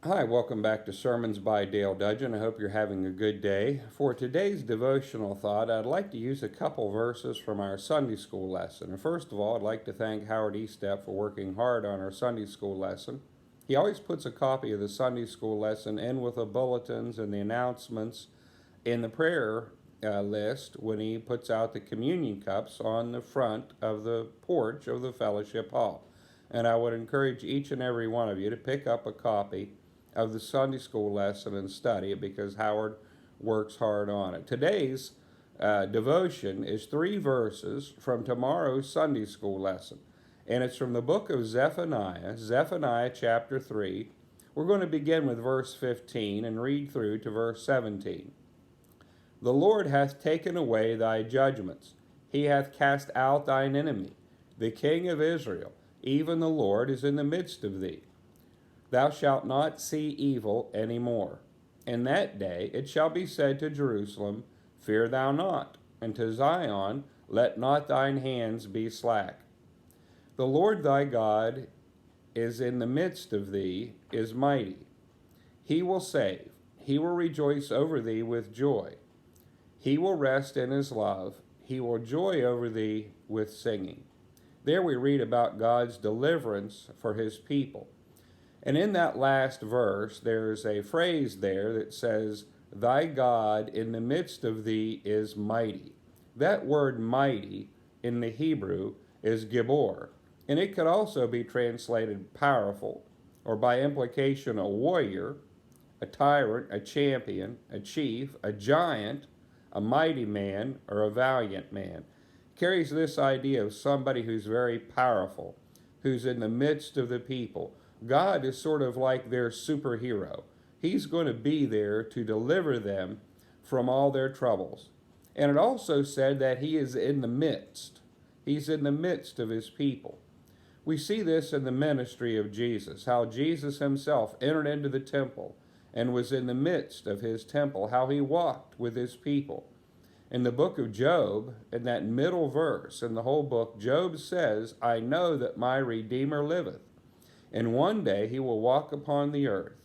Hi, welcome back to Sermons by Dale Dudgeon. I hope you're having a good day. For today's devotional thought, I'd like to use a couple verses from our Sunday school lesson. And first of all, I'd like to thank Howard Estep for working hard on our Sunday school lesson. He always puts a copy of the Sunday school lesson in with the bulletins and the announcements in the prayer list when he puts out the communion cups on the front of the porch of the fellowship hall. And I would encourage each and every one of you to pick up a copy of the Sunday school lesson and study it because Howard works hard on it. Today's devotion is 3 verses from tomorrow's Sunday school lesson, and it's from the book of Zephaniah, Zephaniah chapter 3. We're going to begin with verse 15 and read through to verse 17. The Lord hath taken away thy judgments, he hath cast out thine enemy, the King of Israel, even the Lord is in the midst of thee. Thou shalt not see evil any more. In that day it shall be said to Jerusalem, Fear thou not, and to Zion, Let not thine hands be slack. The Lord thy God is in the midst of thee, is mighty. He will save, he will rejoice over thee with joy. He will rest in his love, he will joy over thee with singing. There we read about God's deliverance for his people. And in that last verse, there's a phrase there that says, Thy God in the midst of thee is mighty. That word mighty in the Hebrew is Gibor, and it could also be translated powerful, or by implication a warrior, a tyrant, a champion, a chief, a giant, a mighty man, or a valiant man. It carries this idea of somebody who's very powerful, who's in the midst of the people. God is sort of like their superhero. He's going to be there to deliver them from all their troubles. And it also said that he is in the midst. He's in the midst of his people. We see this in the ministry of Jesus, how Jesus himself entered into the temple and was in the midst of his temple, how he walked with his people. In the book of Job, in that middle verse in the whole book, Job says, I know that my Redeemer liveth, and one day he will walk upon the earth.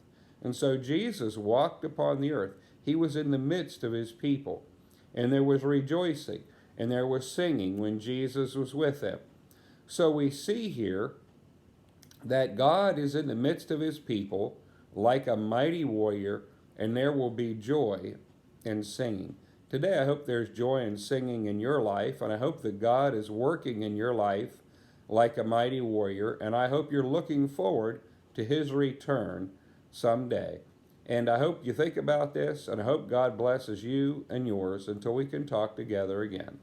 And so Jesus walked upon the earth. He was in the midst of his people. And there was rejoicing and there was singing when Jesus was with them. So we see here that God is in the midst of his people like a mighty warrior, and there will be joy and singing. Today I hope there's joy and singing in your life, and I hope that God is working in your life like a mighty warrior, and I hope you're looking forward to his return someday. And I hope you think about this, and I hope God blesses you and yours until we can talk together again.